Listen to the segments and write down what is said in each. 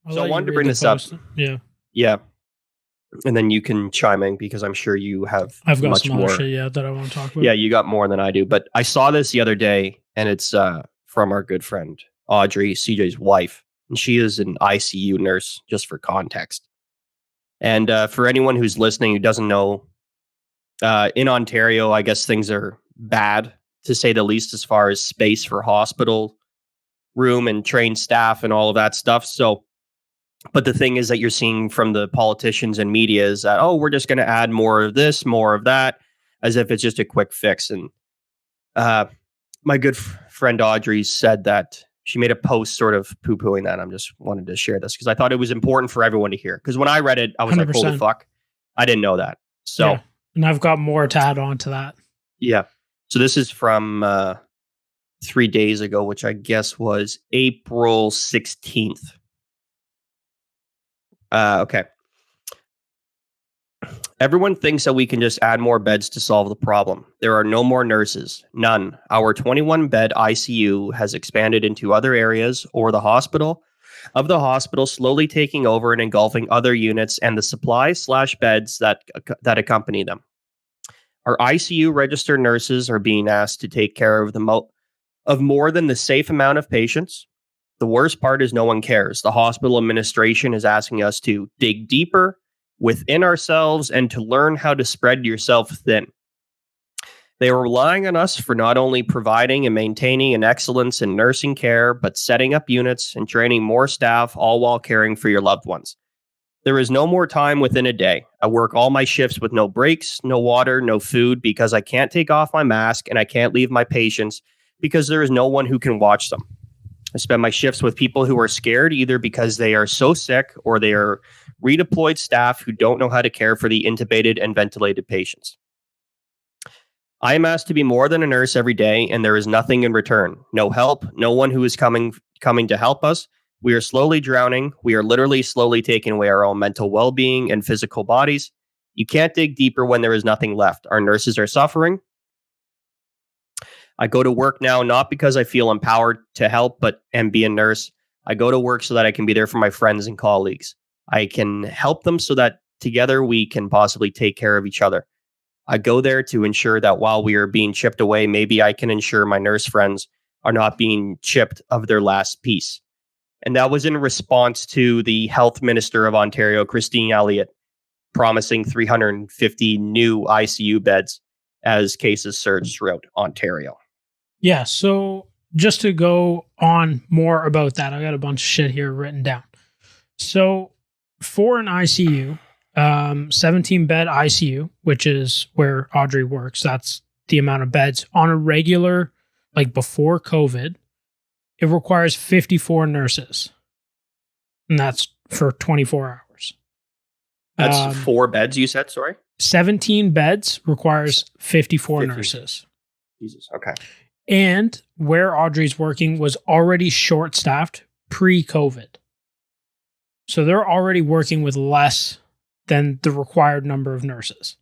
I'll So I let you wanted to read bring the this up. post. Yeah, Yeah. And then you can chime in because I'm sure you have I've got much some other more. shit. Yeah, that I want to talk about. Yeah, you got more than I do. But I saw this the other day, and it's from our good friend, Audrey, CJ's wife. And she is an ICU nurse, just for context. And for anyone who's listening who doesn't know, in Ontario, I guess things are bad, to say the least, as far as space for hospital room and trained staff and all of that stuff. So, but the thing is that you're seeing from the politicians and media is that, oh, we're just going to add more of this, more of that, as if it's just a quick fix. And uh, my good friend Audrey said that she made a post sort of poo pooing that. I'm just wanted to share this because I thought it was important for everyone to hear. Because when I read it, I was Hundred like, holy percent. fuck, I didn't know that. Yeah, So, and I've got more to add on to that. yeah. So this is from 3 days ago, which I guess was April 16th. Okay. Everyone thinks that we can just add more beds to solve the problem. There are no more nurses. None. Our 21 bed ICU has expanded into other areas or the hospital slowly taking over and engulfing other units and the supply/beds that accompany them. Our ICU registered nurses are being asked to take care of of more than the safe amount of patients. The worst part is no one cares. The hospital administration is asking us to dig deeper within ourselves and to learn how to spread yourself thin. They are relying on us for not only providing and maintaining an excellence in nursing care, but setting up units and training more staff, all while caring for your loved ones. There is no more time within a day. I work all my shifts with no breaks, no water, no food because I can't take off my mask and I can't leave my patients because there is no one who can watch them. I spend my shifts with people who are scared either because they are so sick or they are redeployed staff who don't know how to care for the intubated and ventilated patients. I am asked to be more than a nurse every day, and there is nothing in return. No help, no one who is coming to help us. We are slowly drowning. We are literally slowly taking away our own mental well-being and physical bodies. You can't dig deeper when there is nothing left. Our nurses are suffering. I go to work now not because I feel empowered to help and be a nurse. I go to work so that I can be there for my friends and colleagues. I can help them so that together we can possibly take care of each other. I go there to ensure that while we are being chipped away, maybe I can ensure my nurse friends are not being chipped of their last piece. And that was in response to the health minister of Ontario, Christine Elliott, promising 350 new ICU beds as cases surge throughout Ontario. Yeah, so just to go on more about that, I got a bunch of shit here written down. So for an ICU, 17 bed ICU, which is where Audrey works, that's the amount of beds on a regular, like before COVID, it requires 54 nurses. And that's for 24 hours. That's 4 beds, you said, sorry? 17 beds requires 54 50. nurses. Jesus, okay. And where Audrey's working was already short-staffed pre-COVID. So they're already working with less than the required number of nurses.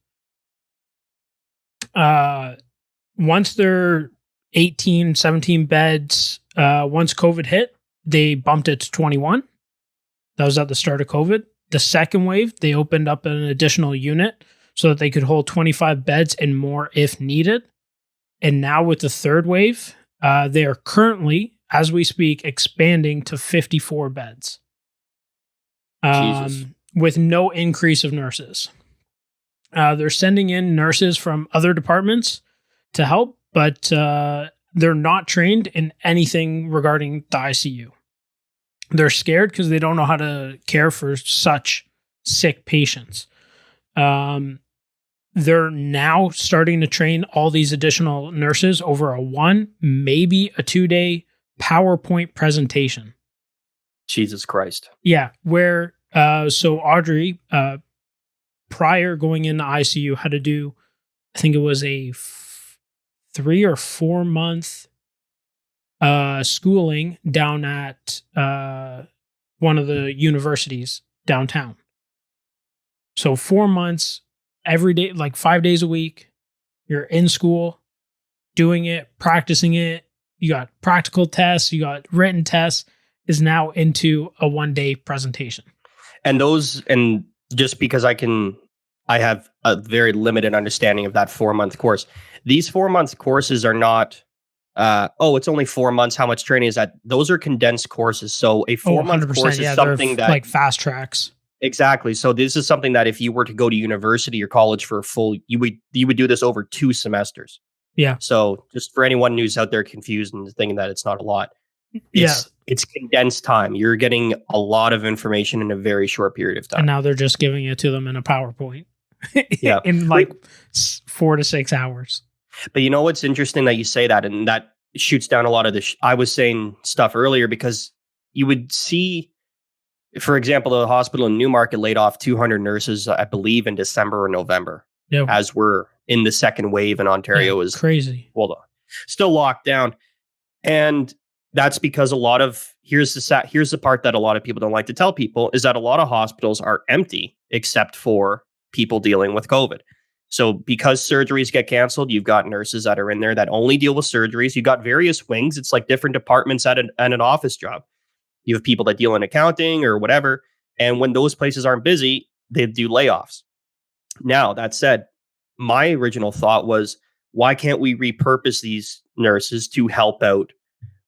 Once they're 18, 17 beds, once COVID hit, they bumped it to 21. That was at the start of COVID. The second wave, they opened up an additional unit so that they could hold 25 beds and more if needed. And now with the third wave, they are currently, as we speak, expanding to 54 beds. With no increase of nurses. They're sending in nurses from other departments to help, but they're not trained in anything regarding the ICU. They're scared because they don't know how to care for such sick patients. They're now starting to train all these additional nurses over a 1, maybe a 2-day PowerPoint presentation. Jesus Christ. Yeah, where so Audrey, prior going into ICU, had to do, I think it was a 3 or 4 month schooling down at one of the universities downtown. So 4 months, every day, like 5 days a week, you're in school, doing it, practicing it. You got practical tests, you got written tests, is now into a 1-day presentation. And just because I have a very limited understanding of that 4-month course. These 4-month courses are not, it's only 4 months. How much training is that? Those are condensed courses. So a 4-month course is something that like fast tracks. Exactly. So this is something that if you were to go to university or college for a full, you would do this over 2 semesters. Yeah. So just for anyone who's out there confused and thinking that it's not a lot, it's condensed time. You're getting a lot of information in a very short period of time. And now they're just giving it to them in a PowerPoint in like 4 to 6 hours. But you know what's interesting that you say that, and that shoots down a lot of the I was saying stuff earlier, because you would see, for example, the hospital in Newmarket laid off 200 nurses, I believe, in December or November, as we're in the second wave in Ontario. Is crazy. Well, still locked down. And that's because here's the part that a lot of people don't like to tell people, is that a lot of hospitals are empty except for people dealing with COVID. So because surgeries get canceled, you've got nurses that are in there that only deal with surgeries. You've got various wings. It's like different departments at an office job. You have people that deal in accounting or whatever. And when those places aren't busy, they do layoffs. Now, that said, my original thought was, why can't we repurpose these nurses to help out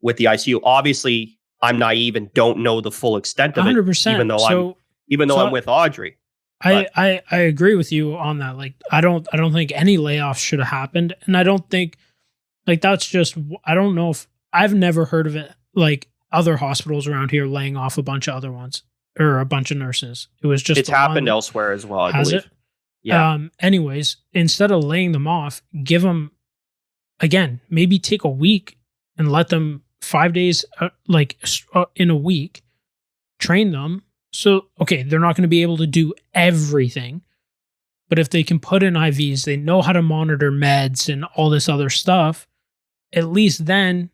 with the ICU? Obviously, I'm naive and don't know the full extent of 100%. it, even though I'm with Audrey. I agree with you on that. Like, I don't think any layoffs should have happened. And I don't think, like, that's just, I don't know if, I've never heard of it, like, other hospitals around here laying off a bunch of other ones or a bunch of nurses. It was just, it's happened elsewhere as well, I believe. It? Yeah. Anyways, instead of laying them off, give them, again, maybe take a week and let them 5 days, in a week, train them. So, okay, they're not going to be able to do everything, but if they can put in IVs, they know how to monitor meds and all this other stuff, at least then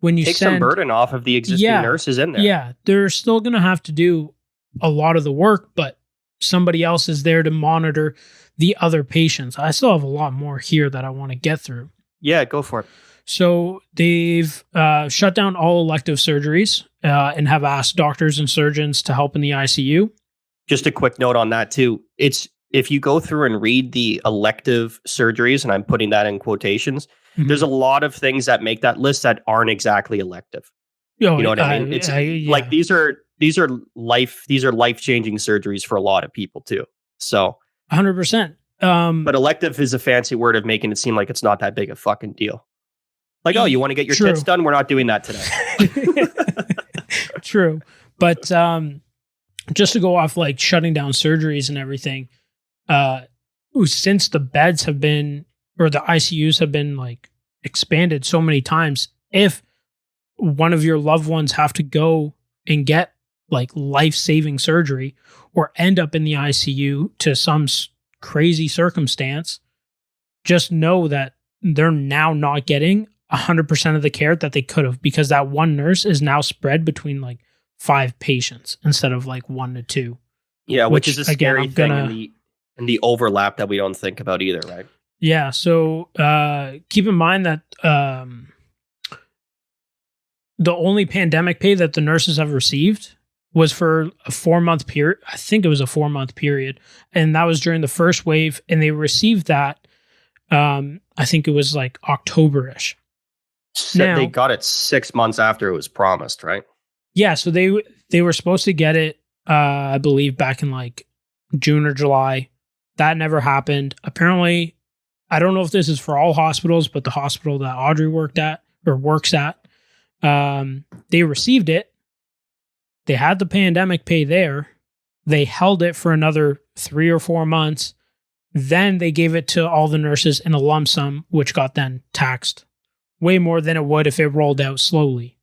when you take some burden off of the existing nurses in there. Yeah, they're still going to have to do a lot of the work, but somebody else is there to monitor the other patients. I still have a lot more here that I want to get through. Yeah, go for it. So they've shut down all elective surgeries and have asked doctors and surgeons to help in the ICU. Just a quick note on that too. If you go through and read the elective surgeries, and I'm putting that in quotations, there's a lot of things that make that list that aren't exactly elective. You know what I mean? It's like these are life-changing surgeries for a lot of people too. So 100%. But elective is a fancy word of making it seem like it's not that big a fucking deal. Like, oh, you want to get your tits done? We're not doing that today. True. But just to go off, like, shutting down surgeries and everything, since the beds have been, or the ICUs have been, like, expanded so many times, if one of your loved ones have to go and get, like, life-saving surgery or end up in the ICU to some crazy circumstance, just know that they're now not getting 100% of the care that they could have, because that one nurse is now spread between like 5 patients instead of like 1 to 2. Yeah, which is a scary thing in the overlap that we don't think about either, right? Yeah, so keep in mind that the only pandemic pay that the nurses have received was for a 4-month period. I think it was a 4-month period, and that was during the first wave, and they received that. I think it was like October-ish. They got it 6 months after it was promised, right? Yeah, so they were supposed to get it, I believe, back in like June or July. That never happened. Apparently, I don't know if this is for all hospitals, but the hospital that Audrey works at, they received it. They had the pandemic pay there. They held it for another 3 or 4 months. Then they gave it to all the nurses in a lump sum, which got then taxed way more than it would if it rolled out slowly.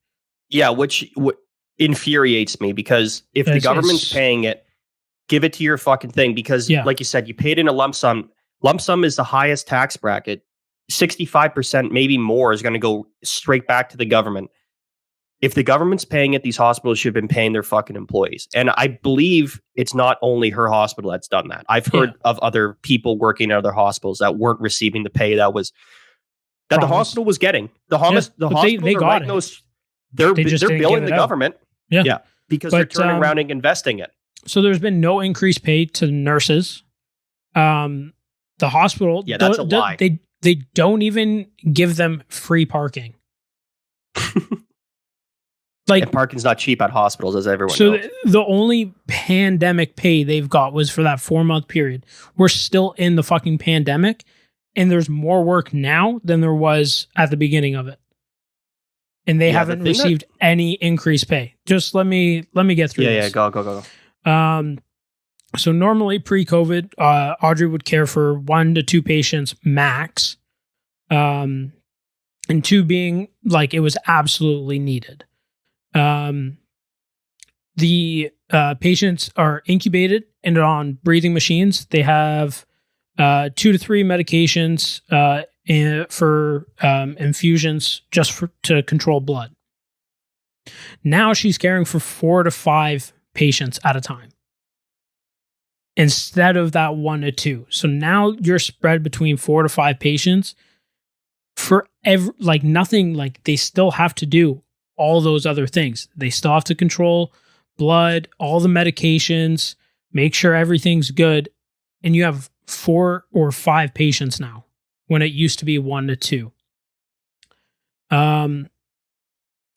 Yeah, which infuriates me, because if the government's paying it, give it to your fucking thing. Because like you said, you paid in a lump sum. Lump sum is the highest tax bracket. 65%, maybe more, is going to go straight back to the government. If the government's paying it, these hospitals should have been paying their fucking employees. And I believe it's not only her hospital that's done that. I've heard of other people working at other hospitals that weren't receiving the pay that the hospital was getting. The hospital, they got it. They're billing the government. Yeah. Because they're But, turning around and investing it. So there's been no increased pay to nurses. The hospital, Yeah, that's a lie. They don't even give them free parking. And parking's not cheap at hospitals, as everyone so knows. The only pandemic pay they've got was for that 4-month period. We're still in the fucking pandemic, and there's more work now than there was at the beginning of it. And they haven't received any increased pay. Just let me get through this. Yeah, go. So normally pre-COVID, Audrey would care for 1 to 2 patients max, and 2 being like it was absolutely needed. The patients are incubated and on breathing machines. They have 2 to 3 medications for infusions just to control blood. Now she's caring for 4 to 5 patients at a time instead of that 1 to 2. So now you're spread between 4 to 5 patients for nothing. Like they still have to do all those other things. They still have to control blood, all the medications, make sure everything's good. And you have 4 or 5 patients now when it used to be 1 to 2. And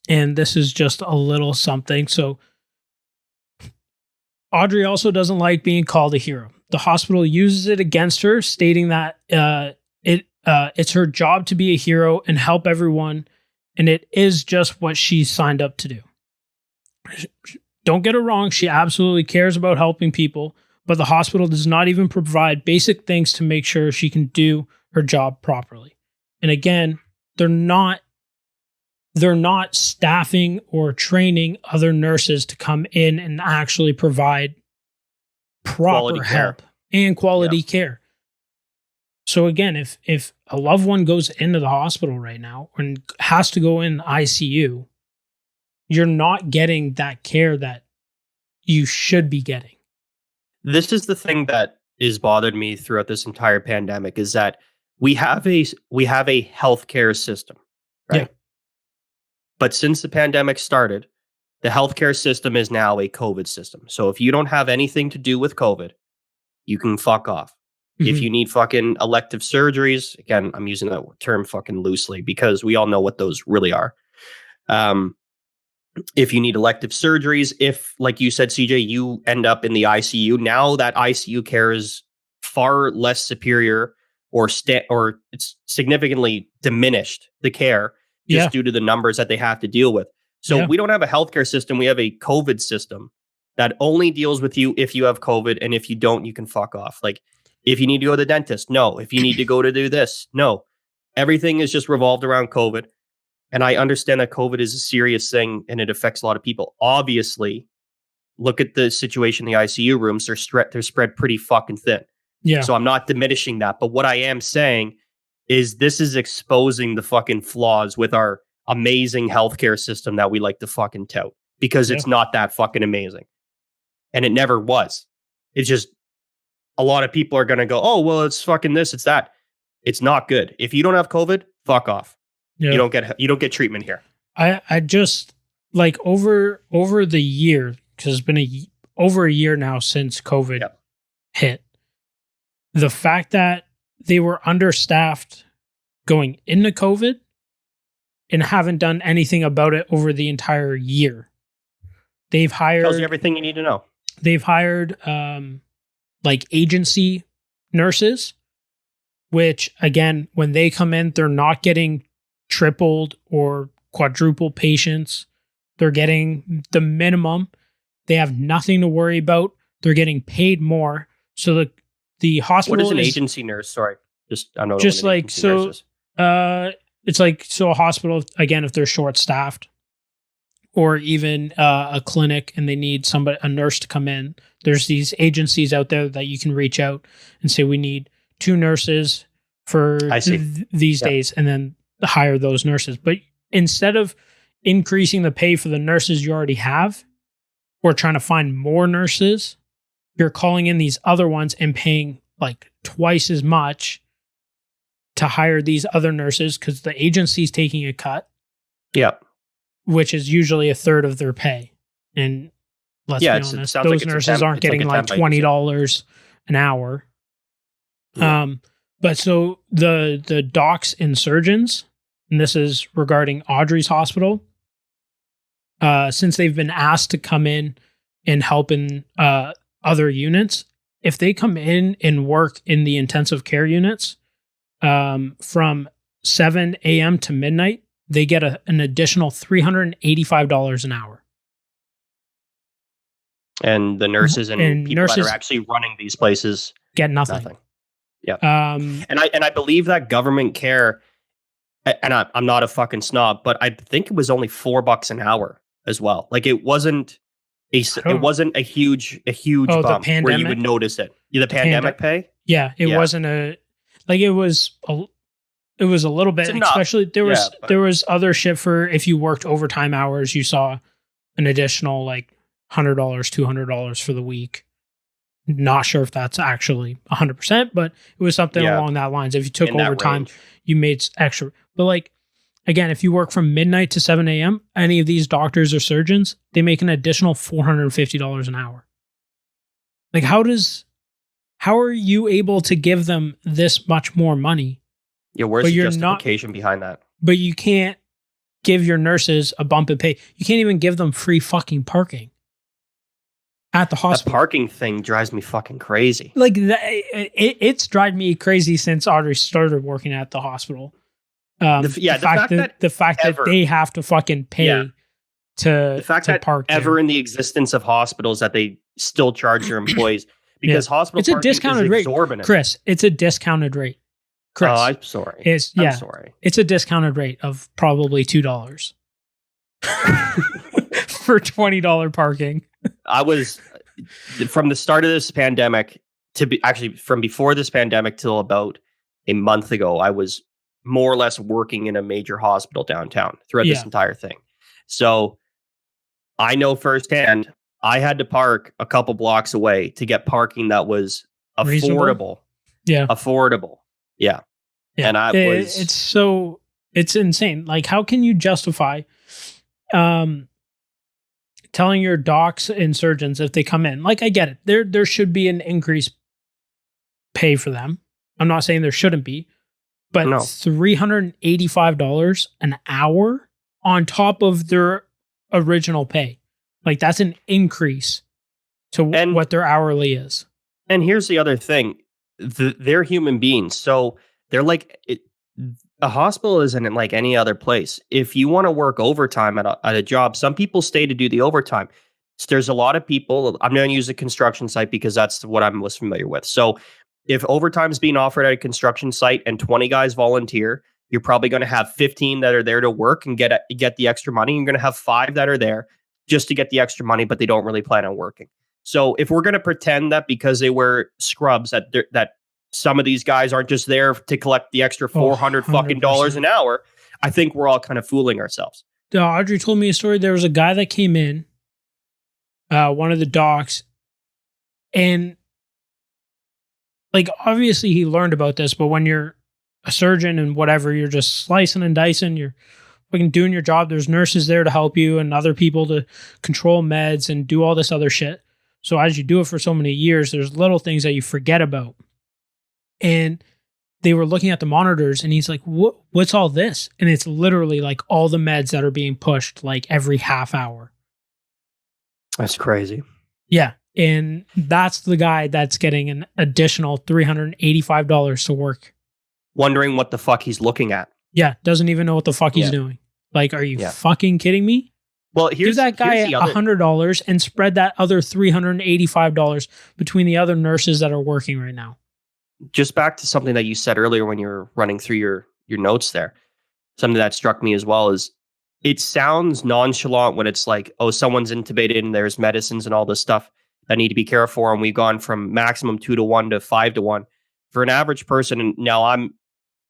this is just a little something. So Audrey also doesn't like being called a hero. The hospital uses it against her, stating that it's her job to be a hero and help everyone, and it is just what she signed up to do. Don't get it wrong, she absolutely cares about helping people, but the hospital does not even provide basic things to make sure she can do her job properly. And again, they're not staffing or training other nurses to come in and actually provide proper help and quality care. So again, if a loved one goes into the hospital right now and has to go in ICU, you're not getting that care that you should be getting. This is the thing that has bothered me throughout this entire pandemic, is that we have a healthcare system, right? Yeah. But since the pandemic started, the healthcare system is now a COVID system. So if you don't have anything to do with COVID, you can fuck off. Mm-hmm. If you need fucking elective surgeries, again, I'm using that term fucking loosely because we all know what those really are. If you need elective surgeries, if, like you said, CJ, you end up in the ICU, now that ICU care is far less superior or it's significantly diminished, the care, just due to the numbers that they have to deal with. So we don't have a healthcare system. We have a COVID system that only deals with you if you have COVID. And if you don't, you can fuck off. Like if you need to go to the dentist, no. If you need to go to do this, no. Everything is just revolved around COVID. And I understand that COVID is a serious thing and it affects a lot of people. Obviously, look at the situation in the ICU rooms. They're spread pretty fucking thin. Yeah. So I'm not diminishing that. But what I am saying is this is exposing the fucking flaws with our amazing healthcare system that we like to fucking tout, because it's not that fucking amazing. And it never was. It's just a lot of people are going to go, oh, well, it's fucking this, it's that. It's not good. If you don't have COVID, fuck off. Yeah. You don't get treatment here. I just like over the year, because it's been over a year now since COVID hit. The fact that they were understaffed going into COVID and haven't done anything about it over the entire year. They've hired, tells you everything you need to know. They've hired like agency nurses, which again, when they come in, they're not getting tripled or quadruple patients. They're getting the minimum. They have nothing to worry about. They're getting paid more. So the hospital. What is an agency nurse? Sorry, I know. Just like so. Nurses. It's like so a hospital, again, if they're short staffed, or even a clinic and they need a nurse to come in. There's these agencies out there that you can reach out and say, we need 2 nurses for these days, and then hire those nurses. But instead of increasing the pay for the nurses you already have, or trying to find more nurses, you're calling in these other ones and paying like twice as much to hire these other nurses because the agency's taking a cut. Yeah. Which is usually a third of their pay. And let's Yeah, be it honest, sounds like those it's a nurses temp. aren't It's like getting a like temp, like you said. $20 an hour. Yeah. But so the docs and surgeons, and this is regarding Audrey's hospital, since they've been asked to come in and help in other units, if they come in and work in the intensive care units from 7 a.m. to midnight, they get an additional $385 an hour. And the nurses and And people that nurses are actually running these places, get nothing. nothing. Yeah. Um, And I believe that government care, and I'm not a fucking snob, but I think it was only $4 an hour as well. Like it wasn't don't know. a huge Oh, the bump where you pandemic? would notice it. Yeah, the pandemic pay. yeah, it Yeah. wasn't it was a little bit, It's enough. especially there was Yeah, but- there was other shit for if you worked overtime hours, you saw an additional like $100, $200 for the week. Not sure if that's actually 100%, but it was something Yeah. along that lines. If you took In that overtime, range. you made extra. But like, again, if you work from midnight to 7 a.m., any of these doctors or surgeons, they make an additional $450 an hour. Like, how are you able to give them this much more money, Yeah, where's but the you're not- justification behind that? but you can't give your nurses a bump in pay? You can't even give them free fucking parking at the That hospital. parking thing drives me fucking crazy. Like it's driven me crazy since Audrey started working at the hospital. The fact that the fact ever- that they have to fucking pay Yeah. to The fact to that park ever there. in the existence of hospitals that they still charge their employees because hospital It's a parking discounted is rate. exorbitant. Chris, it's a discounted rate. Chris, Oh, I'm sorry. it's I'm yeah, sorry. it's a discounted rate of probably $2 for $20 parking. I was from the start of this pandemic to be actually from before this pandemic till about a month ago, I was more or less working in a major hospital downtown throughout this Yeah. entire thing. So I know firsthand I had to park a couple blocks away to get parking that was Reasonable? affordable. Yeah. Affordable. Yeah. Yeah. And I was it's insane. Like, how can you justify telling your docs and surgeons if they come in? Like, I get it. There should be an increased pay for them. I'm not saying there shouldn't be, but No. $385 an hour on top of their original pay. Like, that's an increase to And- what their hourly is. And here's the other thing. They're human beings. So they're like, a hospital isn't like any other place. If you want to work overtime at a job, some people stay to do the overtime. So there's a lot of people. I'm going to use a construction site because that's what I'm most familiar with. So if overtime is being offered at a construction site and 20 guys volunteer, you're probably going to have 15 that are there to work and get the extra money. You're going to have 5 that are there just to get the extra money, but they don't really plan on working. So if we're going to pretend that because they wear scrubs that some of these guys aren't just there to collect the extra 400 fucking dollars an hour, I think we're all kind of fooling ourselves. Audrey told me a story. There was a guy that came in, one of the docs, and like obviously he learned about this, but when you're a surgeon and whatever, you're just slicing and dicing, you're fucking doing your job. There's nurses there to help you and other people to control meds and do all this other shit. So as you do it for so many years, there's little things that you forget about. And they were looking at the monitors and he's like, what's all this? And it's literally like all the meds that are being pushed like every half hour. That's crazy. Yeah. And that's the guy that's getting an additional $385 to work. Wondering what the fuck he's looking at. Yeah. Doesn't even know what the fuck he's Yeah. doing. Like, are you Yeah. fucking kidding me? Well, Give that guy $100 and spread that other $385 between the other nurses that are working right now. Just back to something that you said earlier when you were running through your notes there. Something that struck me as well is it sounds nonchalant when it's like, oh, someone's intubated and there's medicines and all this stuff that need to be cared for. And we've gone from maximum 2-to-1 to 5-to-1. For an average person, and now I'm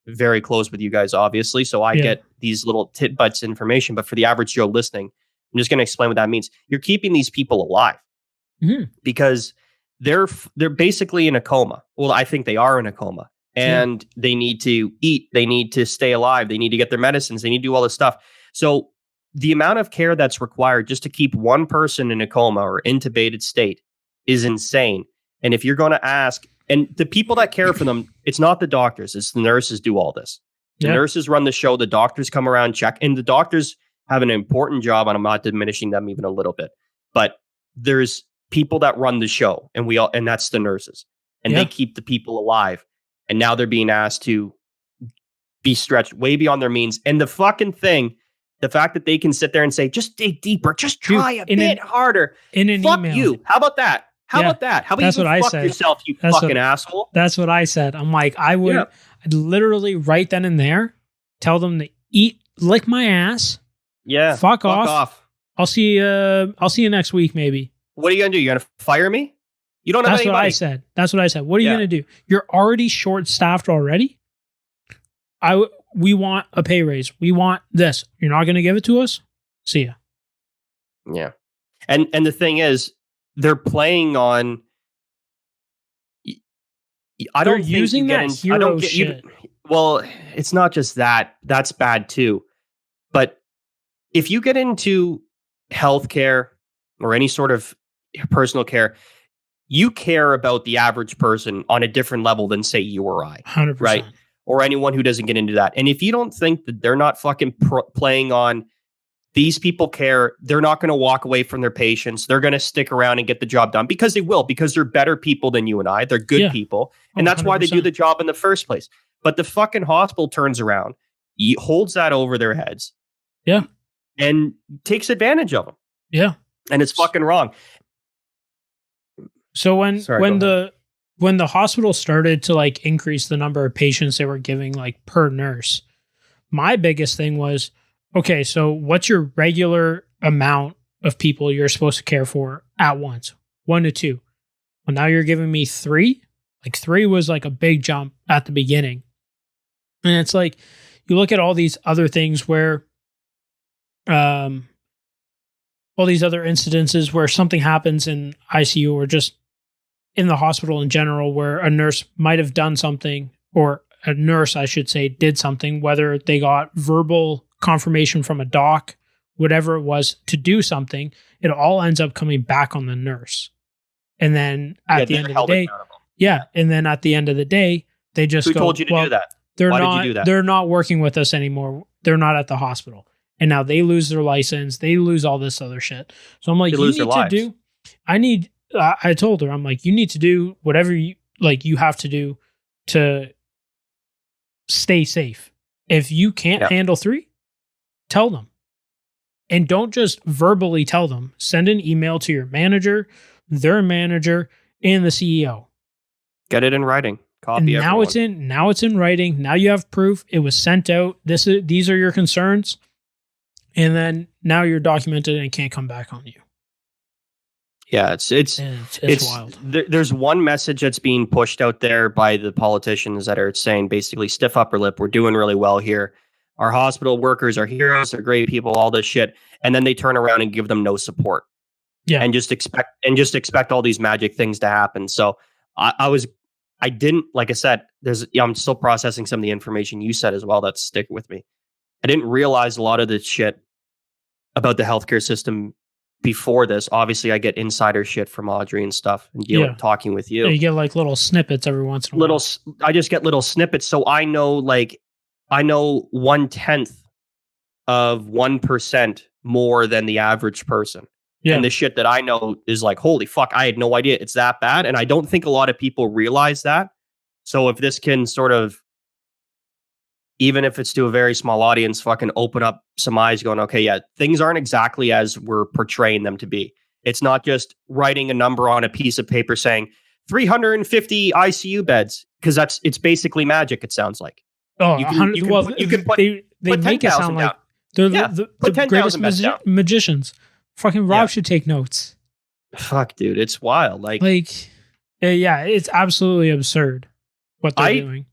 very close with you guys, obviously, so I get these little tidbits information. But for the average Joe listening, I'm just going to explain what that means. You're keeping these people alive because they're basically in a coma. Well, I think they are in a coma, and they need to eat. They need to stay alive. They need to get their medicines. They need to do all this stuff. So the amount of care that's required just to keep one person in a coma or intubated state is insane. And if you're going to ask, and the people that care for them, it's not the doctors, it's the nurses do all this. The nurses run the show. The doctors come around, check, and the doctors have an important job, and I'm not diminishing them even a little bit. But there's people that run the show, and that's the nurses, and they keep the people alive. And now they're being asked to be stretched way beyond their means. And the fucking thing, the fact that they can sit there and say, just dig deeper, just try a bit harder. In an fuck email. you. How about that? How about that? How about that's you what fuck I said. yourself, you fucking asshole? That's what I said. I'm like, I'd literally right then and there tell them to lick my ass. Yeah. Fuck off. I'll see you next week, maybe. What are you gonna do? You're gonna fire me? You don't have That's any what money. I said. That's what I said. What are you gonna do? You're already short-staffed already. We want a pay raise. We want this. You're not gonna give it to us? See ya. Yeah. And the thing is, they're playing on. They're using that hero shit. Well, it's not just that. That's bad too. But if you get into healthcare or any sort of personal care, you care about the average person on a different level than, say, you or I. 100%. Right? Or anyone who doesn't get into that. And if you don't think that they're not fucking playing on these people care, they're not going to walk away from their patients. They're going to stick around and get the job done because they will, because they're better people than you and I. They're good people. And that's 100%. Why they do the job in the first place. But the fucking hospital turns around, holds that over their heads. Yeah. And takes advantage of them. Yeah. And it's fucking wrong. So when the hospital started to like increase the number of patients they were giving like per nurse, my biggest thing was, okay, so what's your regular amount of people you're supposed to care for at once? 1 to 2. Well, now you're giving me 3. Like 3 was like a big jump at the beginning. And it's like, you look at all these other things where, all these other incidences where something happens in ICU or just in the hospital in general, where a nurse might have done something, or a nurse, I should say, did something, whether they got verbal confirmation from a doc, whatever it was, to do something, it all ends up coming back on the nurse. And then at the end of the day, and then at the end of the day, they just Who told you to do that? Why did you do that? They're not working with us anymore. They're not at the hospital. And now they lose their license. They lose all this other shit. So I'm like, I told her, I'm like, you need to do whatever you have to do to stay safe. If you can't handle 3, tell them. And don't just verbally tell them. Send an email to your manager, their manager, and the CEO. Get it in writing. Copy and now everyone. Now it's in writing. Now you have proof. It was sent out. These are your concerns. And then now you're documented and it can't come back on you. Yeah, it's wild. There's one message that's being pushed out there by the politicians that are saying basically stiff upper lip. We're doing really well here. Our hospital workers are heroes. They're great people. All this shit, and then they turn around and give them no support. Yeah, and just expect all these magic things to happen. So I didn't, like I said, I'm still processing some of the information you said as well. That's sticking with me. I didn't realize a lot of this shit about the healthcare system before this. Obviously, I get insider shit from Audrey and stuff, and talking with you. Yeah, you get like little snippets every once in a while. I just get little snippets, so I know 1/10 of 1% more than the average person. Yeah. And the shit that I know is like, holy fuck, I had no idea it's that bad. And I don't think a lot of people realize that. So if this can sort of, even if it's to a very small audience, fucking open up some eyes going, okay, yeah, things aren't exactly as we're portraying them to be. It's not just writing a number on a piece of paper saying 350 ICU beds, because it's basically magic, it sounds like. Oh, you can put they make it sound like they're the greatest magicians. Fucking Rob should take notes. Fuck, dude, it's wild. It's absolutely absurd what they're doing.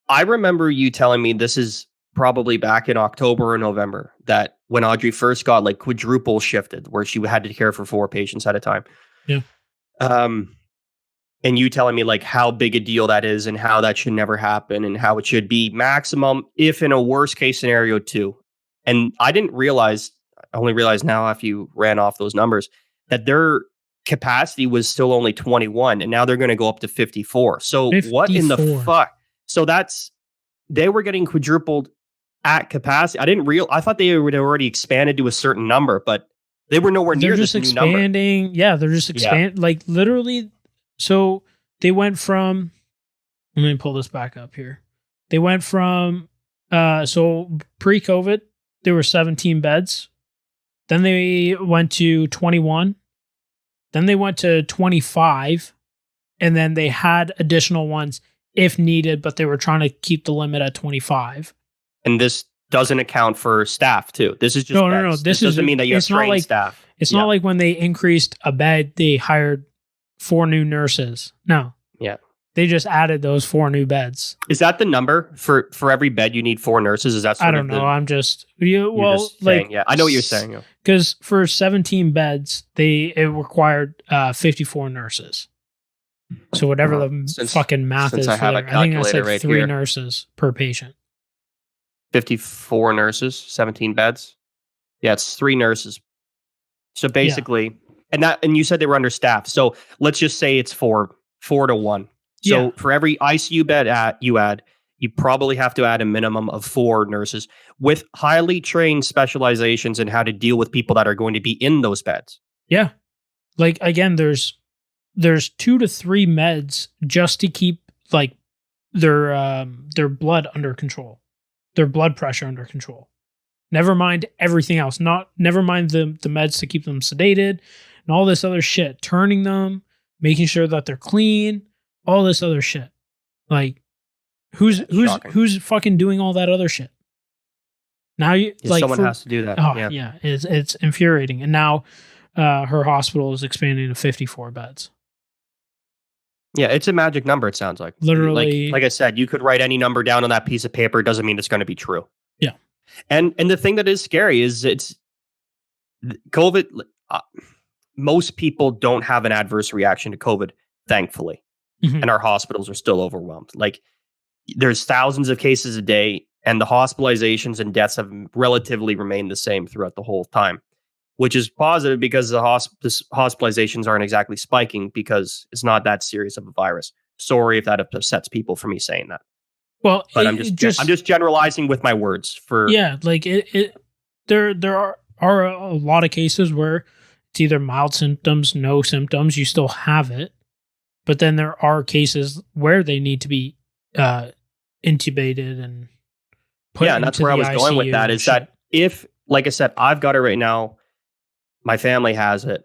I remember you telling me, this is probably back in October or November, that when Audrey first got like quadruple shifted, where she had to care for 4 patients at a time. Yeah. And you telling me like how big a deal that is and how that should never happen and how it should be maximum, if in a worst case scenario 2. And I didn't realize, only realized now after you ran off those numbers that their capacity was still only 21, and now they're going to go up to 54. So what in the 54. fuck? So they were getting quadrupled at capacity. I thought they would already expanded to a certain number, but they were nowhere near They're this just new number. expanding. Yeah, they're just expand like literally. So they went from. Let me pull this back up here. They went from so pre-COVID there were 17 beds. Then they went to 21. Then they went to 25, and then they had additional ones if needed, but they were trying to keep the limit at 25. And this doesn't account for staff too. This is just no. This doesn't mean that you have trained staff. It's not like when they increased a bed, they hired 4 new nurses. No. Yeah. They just added those 4 new beds. Is that the number for every bed you need 4 nurses? Is that I don't know. I'm just saying, I know what you're saying. Because for 17 beds, it required 54 nurses. So whatever the fucking math is for there, I think that's like 3 nurses per patient. 54 nurses, 17 beds. Yeah, it's 3 nurses. So basically, and you said they were understaffed. So let's just say it's 4 to 1. So for every ICU bed you add, you probably have to add a minimum of 4 nurses with highly trained specializations in how to deal with people that are going to be in those beds. Yeah. Like again, there's 2 to 3 meds just to keep like their blood under control, their blood pressure under control. Never mind everything else. Never mind the meds to keep them sedated and all this other shit. Turning them, making sure that they're clean, all this other shit. Like who's fucking doing all that other shit? Now someone has to do that. Oh yeah, it's infuriating. And now her hospital is expanding to 54 beds. Yeah, it's a magic number, it sounds like. Literally. Like I said, you could write any number down on that piece of paper. It doesn't mean it's going to be true. Yeah. And the thing that is scary is it's COVID. Most people don't have an adverse reaction to COVID, thankfully. Mm-hmm. And our hospitals are still overwhelmed. Like there's thousands of cases a day, and the hospitalizations and deaths have relatively remained the same throughout the whole time, which is positive because the hospitalizations aren't exactly spiking because it's not that serious of a virus. Sorry if that upsets people for me saying that. Well, but I'm just generalizing with my words. Like there are a lot of cases where it's either mild symptoms, no symptoms, you still have it, but then there are cases where they need to be intubated and put. Yeah, and that's where I was going with that. Is that if, like I said, I've got it right now. My family has it.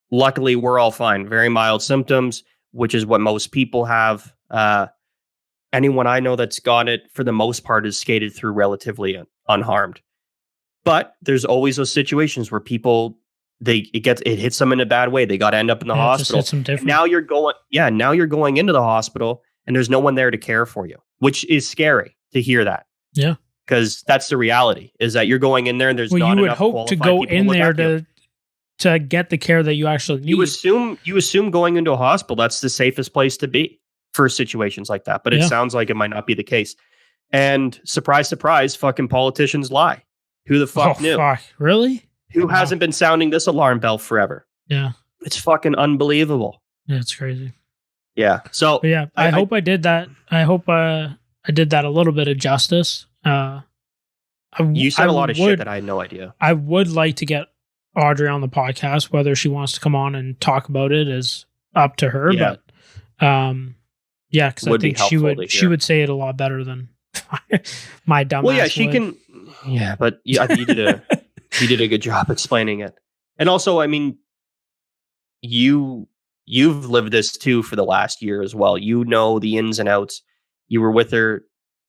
Luckily, we're all fine. Very mild symptoms, which is what most people have. Anyone I know that's got it, for the most part, is skated through relatively unharmed. But there's always those situations where people it hits them in a bad way. They got to end up in the hospital. Now you're going into the hospital, and there's no one there to care for you, which is scary to hear that. Yeah. Because that's the reality, is that you're going in there and there's not enough qualified people. You would hope to go in there to get the care that you actually need. You assume going into a hospital, that's the safest place to be for situations like that. But it sounds like it might not be the case. And surprise, surprise, fucking politicians lie. Who the fuck knew? Fuck. Really? Who hasn't been sounding this alarm bell forever? Yeah. It's fucking unbelievable. Yeah, it's crazy. Yeah. So but yeah, I hope I did that. I hope I did that a little bit of justice. You said a lot of shit that I had no idea. I would like to get Audrey on the podcast. Whether she wants to come on and talk about it is up to her. Yeah. But because I think she would say it a lot better than my dumb. Well, yeah, she can. Yeah, but you did a good job explaining it. And also, I mean, you've lived this too for the last year as well. You know the ins and outs. You were with her.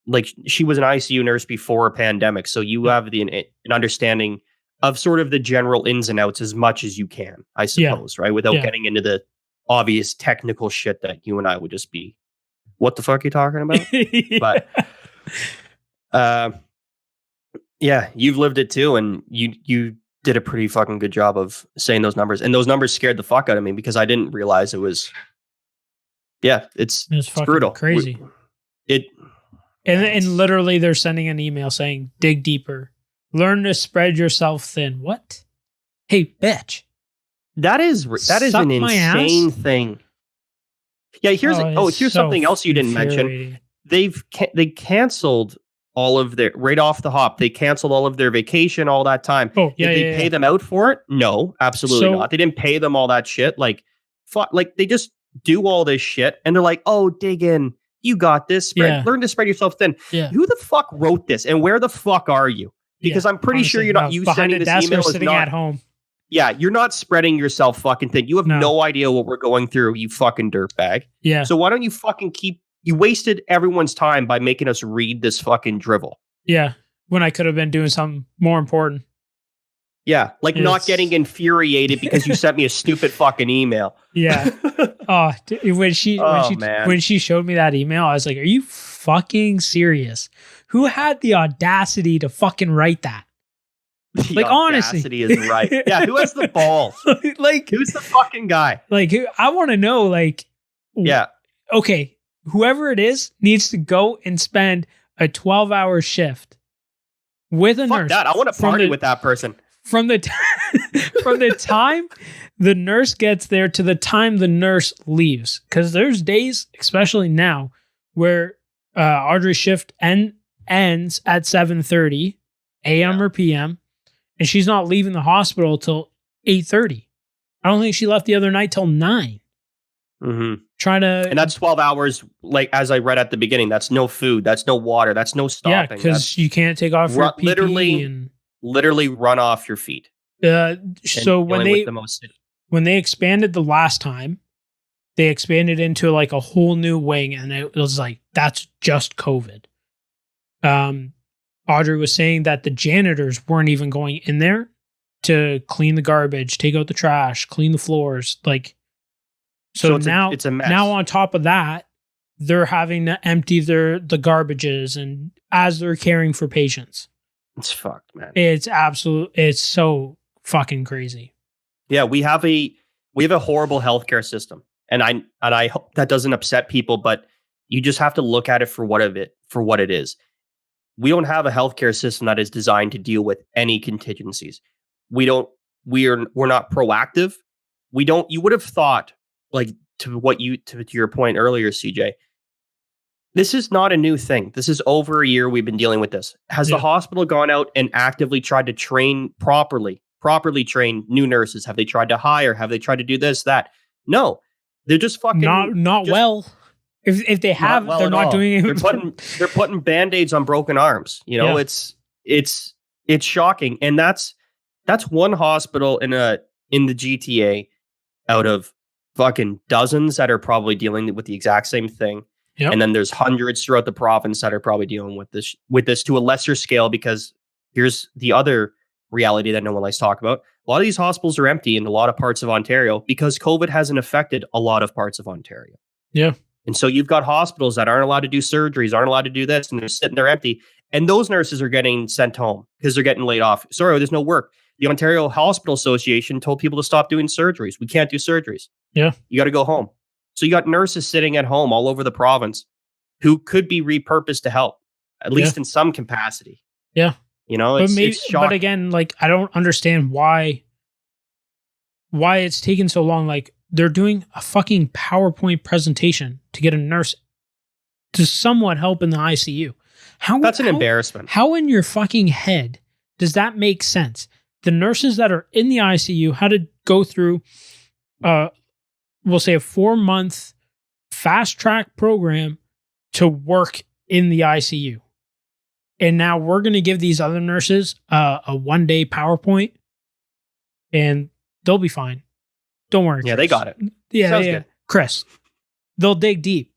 Like, she was an ICU nurse before a pandemic, so you have an understanding of sort of the general ins and outs as much as you can, I suppose, right? Without getting into the obvious technical shit that you and I would just be, what the fuck are you talking about? But you've lived it too, and you did a pretty fucking good job of saying those numbers, and those numbers scared the fuck out of me because I didn't realize it was. Yeah, it's brutal, crazy. And literally, they're sending an email saying, "Dig deeper, Learn to spread yourself thin. What? Hey, bitch. That is Suck an my insane ass? thing. Yeah, here's it's here's so something else you didn't mention. infuriating. They canceled all of their right off the hop. They canceled all of their vacation, all that time. Oh, yeah, Did they pay them out for it? No, absolutely So- not. They didn't pay them all that shit. Like they just do all this shit, and they're like, "Oh, dig in. You got this. Yeah. Learn to spread yourself thin." Yeah. Who the fuck wrote this, and where the fuck are you? Because I'm pretty sure you're not. You behind sending a this desk email or is sitting not. at home. Yeah, you're not spreading yourself fucking thin. You have No. no idea what we're going through, you fucking dirtbag. Yeah. So why don't you fucking you wasted everyone's time by making us read this fucking drivel. Yeah. When I could have been doing something more important. Yeah, like not It's- getting infuriated because you sent me a stupid fucking email. Yeah. Oh, when she showed me that email, I was like, "Are you fucking serious? Who had the audacity to fucking write that?" The Like, honestly. audacity is right. Yeah, who has the balls? Like, Who's the fucking guy? I want to know, like, Yeah, okay, whoever it is needs to go and spend a 12-hour shift with a fuck nurse. that. I want to from party the- with that person. From the from the time the nurse gets there to the time the nurse leaves, because there's days, especially now, where Audrey's shift ends at 7:30 a.m. or p.m. and she's not leaving the hospital till 8:30. I don't think she left the other night till 9. Mm-hmm. Trying to, And that's 12 hours. Like as I read at the beginning, that's no food, that's no water, that's no stopping. yeah, because you can't take off your PPE literally- and literally run off your feet. so And when dealing they with the most when they expanded the last time, they expanded into like a whole new wing, and it was like, that's just COVID. Audrey was saying that the janitors weren't even going in there to clean the garbage, take out the trash, clean the floors. Like, so it's now it's a mess. now on top of that, they're having to empty the garbages and as they're caring for patients. It's fucked, man. It's so fucking crazy. Yeah, we have a horrible healthcare system, and I hope that doesn't upset people, but you just have to look at it for what it is. We don't have a healthcare system that is designed to deal with any contingencies. We're not proactive. You would have thought, like, to your point earlier, CJ, this is not a new thing. This is over a year we've been dealing with this. Has the hospital gone out and actively tried to train properly train new nurses? Have they tried to hire? Have they tried to do this, that? No. They're just fucking not just well. If they have, well they're at not all. doing it. They're putting band-aids on broken arms. You know, Yeah. it's shocking. And that's one hospital in the GTA out of fucking dozens that are probably dealing with the exact same thing. Yep. And then there's hundreds throughout the province that are probably dealing with this to a lesser scale, because here's the other reality that no one likes to talk about. A lot of these hospitals are empty in a lot of parts of Ontario because COVID hasn't affected a lot of parts of Ontario. Yeah. And so you've got hospitals that aren't allowed to do surgeries, aren't allowed to do this, and they're sitting there empty. And those nurses are getting sent home because they're getting laid off. Sorry, there's no work. The Ontario Hospital Association told people to stop doing surgeries. We can't do surgeries. Yeah. You got to go home. So you got nurses sitting at home all over the province who could be repurposed to help, at least in some capacity. Yeah. You know, it's shocking. But again, like, I don't understand why it's taken so long. Like, they're doing a fucking PowerPoint presentation to get a nurse to somewhat help in the ICU. That's an embarrassment. How in your fucking head does that make sense? The nurses that are in the ICU had to go through, we'll say, a 4-month fast track program to work in the ICU. And now we're going to give these other nurses a 1-day PowerPoint and they'll be fine. Don't worry. Yeah, Chris. they got it. Yeah, Sounds yeah. good. Chris, they'll dig deep.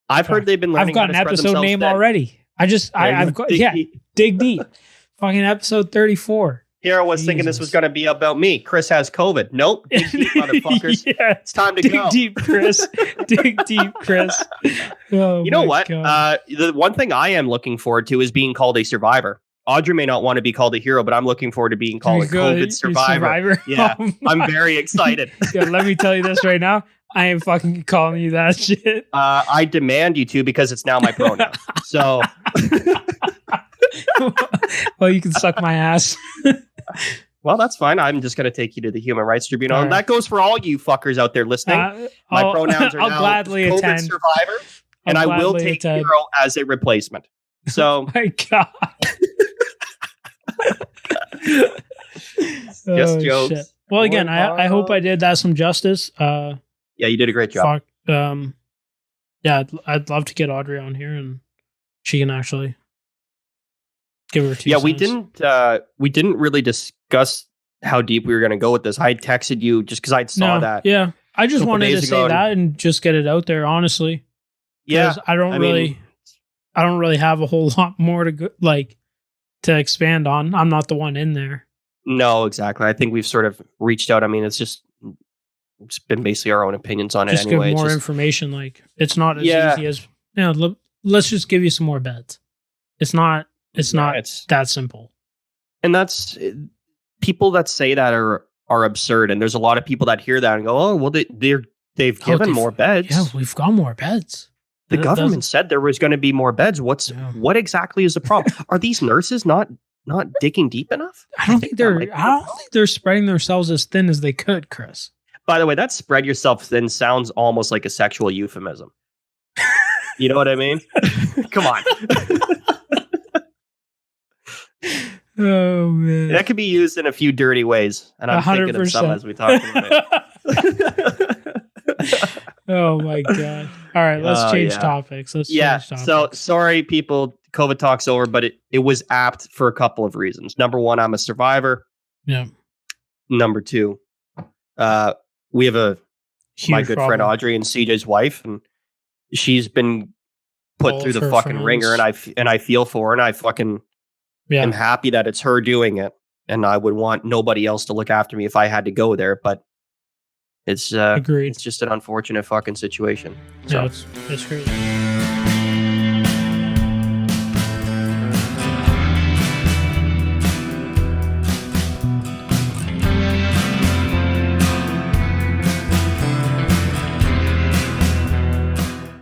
I've heard they've been learning I've got an how to spread episode themselves name thin. already. I've got, dig deep. Fucking episode 34. Here I was thinking this was going to be about me. Chris has COVID. Nope. Dig deep, motherfuckers. Yeah. It's time to Dig go. deep, Chris. Dig deep, Chris. Oh, You know my what? God. The one thing I am looking forward to is being called a survivor. Audrey may not want to be called a hero, but I'm looking forward to being called a COVID survivor. Yeah, Oh I'm my- very excited. Yeah, let me tell you this right now. I am fucking calling you that shit. I demand you to, because it's now my pronoun. So Well, you can suck my ass. Well, that's fine. I'm just going to take you to the Human Rights Tribunal. All And right. that goes for all you fuckers out there listening. My pronouns are I'll now gladly COVID attend. survivor, and I will gladly take attend. Hero as a replacement. So My God. Just jokes. Shit. Well, again, I hope I did that some justice. yeah, you did a great job. Fuck. Yeah, I'd love to get Audrey on here, and she can actually give her 2 Yeah, cents. we didn't really discuss how deep we were going to go with this. I texted you just because I saw that. Yeah, I just couple wanted to days say ago, that and just get it out there, honestly. Yeah, 'Cause I don't really have a whole lot more to go, to expand on. I'm not the one in there. no, exactly. I think we've sort of reached out. I mean, it's been basically our own opinions on Just it anyway. give more It's just- information. It's not as Yeah. easy as let's just give you some more beds. It's not it's that simple. and that's people that say that are absurd. And there's a lot of people that hear that and go, "Oh, well, they've given more beds." Yeah, we've got more beds. The That government doesn't- said there was going to be more beds. Yeah. What exactly is the problem? Are these nurses not digging deep enough? I don't think that might be the I don't think they're spreading themselves as thin as they could, Chris. By the way, that spread yourself thin sounds almost like a sexual euphemism. You know what I mean? Come on. Oh man. That could be used in a few dirty ways. And I'm thinking of some 100%. as we talk about it. Oh my God. All right, let's change yeah. topics. Let's Yeah. change topics. So sorry, people. COVID talk's over, but it was apt for a couple of reasons. Number one, I'm a survivor. yeah. Number two, we have my Huge good problem. friend Audrey and CJ's wife, and she's been put All through of the her fucking friends. ringer, and I feel for her, and I fucking Yeah. am happy that it's her doing it, and I would want nobody else to look after me if I had to go there, but it's Agreed. it's just an unfortunate fucking situation. So. Yeah, it's crazy.